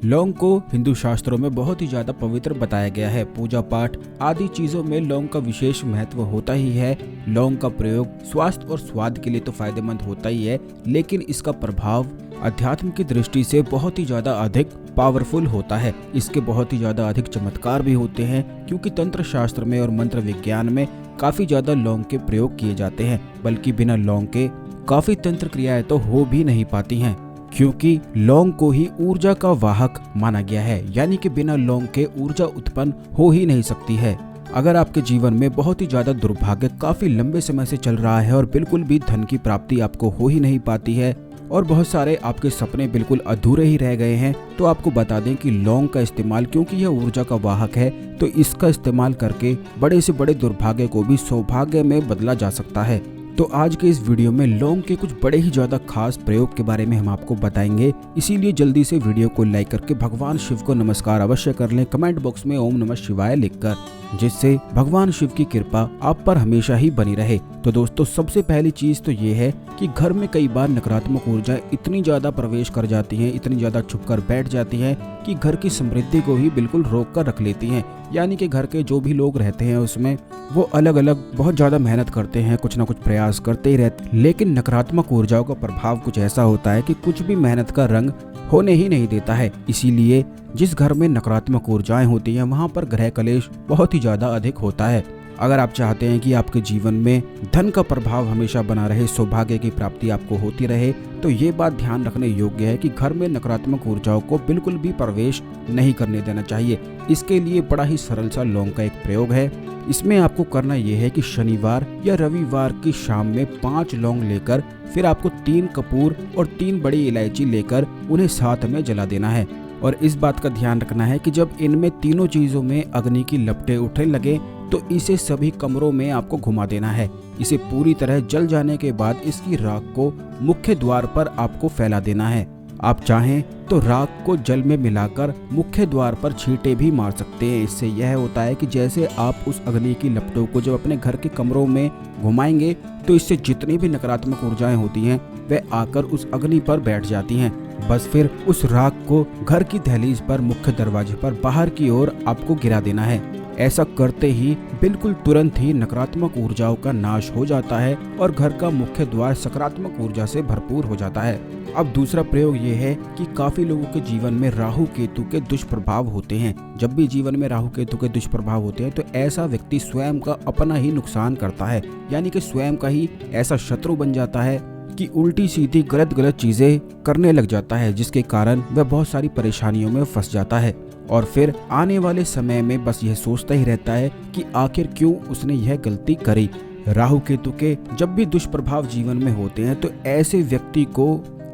लौंग को हिंदू शास्त्रों में बहुत ही ज्यादा पवित्र बताया गया है। पूजा पाठ आदि चीजों में लौंग का विशेष महत्व होता ही है। लौंग का प्रयोग स्वास्थ्य और स्वाद के लिए तो फायदेमंद होता ही है, लेकिन इसका प्रभाव अध्यात्म की दृष्टि से बहुत ही ज्यादा अधिक पावरफुल होता है। इसके बहुत ही ज्यादा अधिक चमत्कार भी होते हैं, क्योंकि तंत्र शास्त्र में और मंत्र विज्ञान में काफी ज्यादा लौंग के प्रयोग किए जाते हैं। बल्कि बिना लौंग के काफी तंत्र क्रियाएं तो हो भी नहीं पाती हैं, क्योंकि लौंग को ही ऊर्जा का वाहक माना गया है। यानी कि बिना लौंग के ऊर्जा उत्पन्न हो ही नहीं सकती है। अगर आपके जीवन में बहुत ही ज्यादा दुर्भाग्य काफी लंबे समय से चल रहा है और बिल्कुल भी धन की प्राप्ति आपको हो ही नहीं पाती है और बहुत सारे आपके सपने बिल्कुल अधूरे ही रह गए हैं, तो आपको बता दें कि लौंग का इस्तेमाल, क्योंकि यह ऊर्जा का वाहक है, तो इसका इस्तेमाल करके बड़े से बड़े दुर्भाग्य को भी सौभाग्य में बदला जा सकता है। तो आज के इस वीडियो में लौंग के कुछ बड़े ही ज्यादा खास प्रयोग के बारे में हम आपको बताएंगे। इसीलिए जल्दी से वीडियो को लाइक करके भगवान शिव को नमस्कार अवश्य कर लें, कमेंट बॉक्स में ओम नमः शिवाय लिखकर, जिससे भगवान शिव की कृपा आप पर हमेशा ही बनी रहे। तो दोस्तों, सबसे पहली चीज तो ये है कि घर में कई बार नकारात्मक ऊर्जा इतनी ज्यादा प्रवेश कर जाती हैं, इतनी ज्यादा छुपकर बैठ जाती हैं कि घर की समृद्धि को ही बिल्कुल रोक कर रख लेती हैं। यानी कि घर के जो भी लोग रहते हैं उसमें वो अलग अलग बहुत ज्यादा मेहनत करते हैं, कुछ ना कुछ प्रयास करते ही रहते, लेकिन नकारात्मक ऊर्जाओं का प्रभाव कुछ ऐसा होता है कि कुछ भी मेहनत का रंग होने ही नहीं देता है। इसीलिए जिस घर में नकारात्मक ऊर्जाएं होती हैं वहां पर ग्रह कलेश बहुत ही ज्यादा अधिक होता है। अगर आप चाहते हैं कि आपके जीवन में धन का प्रभाव हमेशा बना रहे, सौभाग्य की प्राप्ति आपको होती रहे, तो ये बात ध्यान रखने योग्य है कि घर में नकारात्मक ऊर्जाओं को बिल्कुल भी प्रवेश नहीं करने देना चाहिए। इसके लिए बड़ा ही सरल सा लौंग का एक प्रयोग है। इसमें आपको करना यह है कि शनिवार या रविवार की शाम में 5 लौंग लेकर फिर आपको 3 कपूर और 3 बड़ी इलायची लेकर उन्हें साथ में जला देना है। और इस बात का ध्यान रखना है कि जब इनमें तीनों चीजों में अग्नि की लपटें उठने लगे तो इसे सभी कमरों में आपको घुमा देना है। इसे पूरी तरह जल जाने के बाद इसकी राख को मुख्य द्वार पर आपको फैला देना है। आप चाहें तो राख को जल में मिलाकर मुख्य द्वार पर छींटे भी मार सकते हैं। इससे यह होता है कि जैसे आप उस अग्नि की लपटों को जब अपने घर के कमरों में घुमाएंगे तो इससे जितनी भी नकारात्मक ऊर्जाएं होती हैं वह आकर उस अग्नि पर बैठ जाती हैं। बस फिर उस राख को घर की दहलीज पर मुख्य दरवाजे पर बाहर की ओर आपको गिरा देना है। ऐसा करते ही बिल्कुल तुरंत ही नकारात्मक ऊर्जाओं का नाश हो जाता है और घर का मुख्य द्वार सकारात्मक ऊर्जा से भरपूर हो जाता है। अब दूसरा प्रयोग ये है कि काफी लोगों के जीवन में राहु केतु के दुष्प्रभाव होते हैं। जब भी जीवन में राहु केतु के दुष्प्रभाव होते हैं तो ऐसा व्यक्ति स्वयं का अपना ही नुकसान करता है, यानी कि स्वयं का ही ऐसा शत्रु बन जाता है कि उल्टी सीधी गलत चीजें करने लग जाता है, जिसके कारण वह बहुत सारी परेशानियों में फंस जाता है और फिर आने वाले समय में बस यह सोचता ही रहता है कि आखिर क्यों उसने यह गलती करी। राहु केतु के जब भी दुष्प्रभाव जीवन में होते हैं तो ऐसे व्यक्ति को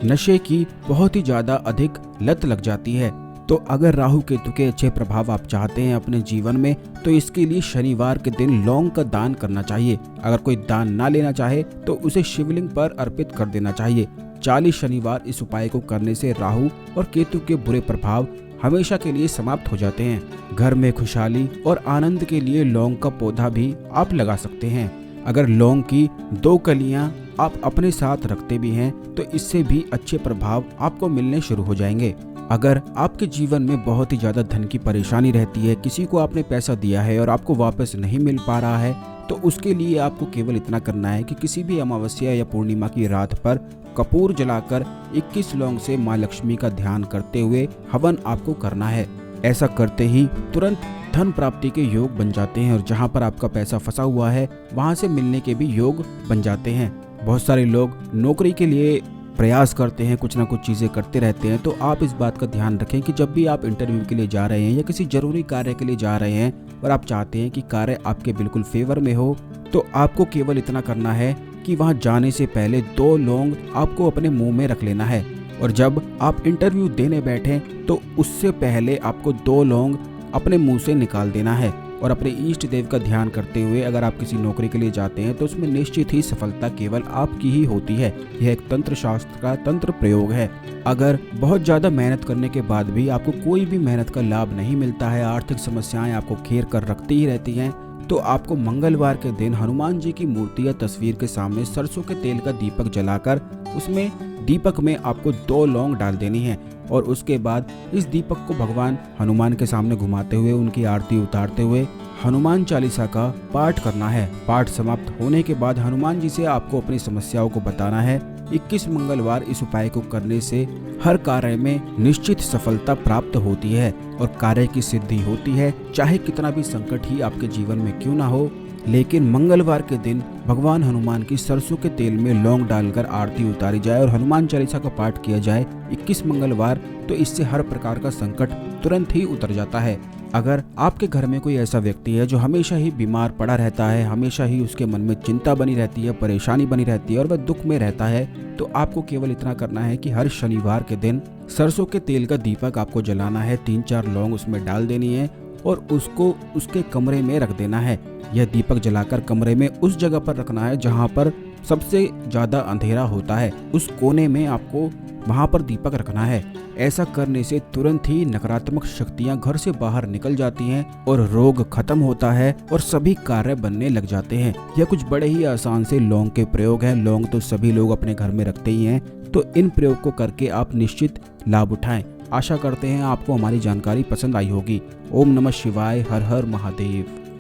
नशे की बहुत ही ज्यादा अधिक लत लग जाती है। तो अगर राहु केतु के अच्छे प्रभाव आप चाहते हैं अपने जीवन में, तो इसके लिए शनिवार के दिन लौंग का दान करना चाहिए। अगर कोई दान ना लेना चाहे तो उसे शिवलिंग पर अर्पित कर देना चाहिए। 40 शनिवार इस उपाय को करने से राहु और केतु के बुरे प्रभाव हमेशा के लिए समाप्त हो जाते हैं। घर में खुशहाली और आनंद के लिए लौंग का पौधा भी आप लगा सकते हैं। अगर लौंग की 2 कलियां आप अपने साथ रखते भी हैं तो इससे भी अच्छे प्रभाव आपको मिलने शुरू हो जाएंगे। अगर आपके जीवन में बहुत ही ज्यादा धन की परेशानी रहती है, किसी को आपने पैसा दिया है और आपको वापस नहीं मिल पा रहा है, तो उसके लिए आपको केवल इतना करना है कि किसी भी अमावस्या या पूर्णिमा की रात पर कपूर जलाकर 21 लौंग से माँ लक्ष्मी का ध्यान करते हुए हवन आपको करना है। ऐसा करते ही तुरंत धन प्राप्ति के योग बन जाते हैं और जहाँ पर आपका पैसा फंसा हुआ है वहाँ से मिलने के भी योग बन जाते हैं। बहुत सारे लोग नौकरी के लिए प्रयास करते हैं, कुछ ना कुछ चीज़ें करते रहते हैं, तो आप इस बात का ध्यान रखें कि जब भी आप इंटरव्यू के लिए जा रहे हैं या किसी जरूरी कार्य के लिए जा रहे हैं और आप चाहते हैं कि कार्य आपके बिल्कुल फेवर में हो, तो आपको केवल इतना करना है कि वहां जाने से पहले 2 लौंग आपको अपने मुंह में रख लेना है और जब आप इंटरव्यू देने बैठें तो उससे पहले आपको 2 लौंग अपने मुंह से निकाल देना है। और अपने इष्ट देव का ध्यान करते हुए अगर आप किसी नौकरी के लिए जाते हैं तो उसमें निश्चित ही सफलता केवल आपकी ही होती है। यह एक तंत्र शास्त्र का तंत्र प्रयोग है। अगर बहुत ज्यादा मेहनत करने के बाद भी आपको कोई भी मेहनत का लाभ नहीं मिलता है, आर्थिक समस्याएं आपको घेर कर रखती ही रहती हैं, तो आपको मंगलवार के दिन हनुमान जी की मूर्ति या तस्वीर के सामने सरसों के तेल का दीपक जलाकर उसमें दीपक में आपको 2 लौंग डाल देनी है। और उसके बाद इस दीपक को भगवान हनुमान के सामने घुमाते हुए उनकी आरती उतारते हुए हनुमान चालीसा का पाठ करना है। पाठ समाप्त होने के बाद हनुमान जी से आपको अपनी समस्याओं को बताना है। 21 मंगलवार इस उपाय को करने से हर कार्य में निश्चित सफलता प्राप्त होती है और कार्य की सिद्धि होती है। चाहे कितना भी संकट ही आपके जीवन में क्यों ना हो, लेकिन मंगलवार के दिन भगवान हनुमान की सरसों के तेल में लौंग डालकर आरती उतारी जाए और हनुमान चालीसा का पाठ किया जाए 21 मंगलवार, तो इससे हर प्रकार का संकट तुरंत ही उतर जाता है। अगर आपके घर में कोई ऐसा व्यक्ति है जो हमेशा ही बीमार पड़ा रहता है, हमेशा ही उसके मन में चिंता बनी रहती है, परेशानी बनी रहती है और वह दुख में रहता है, तो आपको केवल इतना करना है कि हर शनिवार के दिन सरसों के तेल का दीपक आपको जलाना है, 3-4 लौंग उसमें डाल देनी है और उसको उसके कमरे में रख देना है। यह दीपक जलाकर कमरे में उस जगह पर रखना है जहाँ पर सबसे ज्यादा अंधेरा होता है, उस कोने में आपको वहाँ पर दीपक रखना है। ऐसा करने से तुरंत ही नकारात्मक शक्तियाँ घर से बाहर निकल जाती हैं और रोग खत्म होता है और सभी कार्य बनने लग जाते हैं। यह कुछ बड़े ही आसान से लौंग के प्रयोग हैं। लौंग तो सभी लोग अपने घर में रखते ही हैं, तो इन प्रयोग को करके आप निश्चित लाभ उठाएं। आशा करते हैं आपको हमारी जानकारी पसंद आई होगी। ओम नमः शिवाय, हर हर महादेव।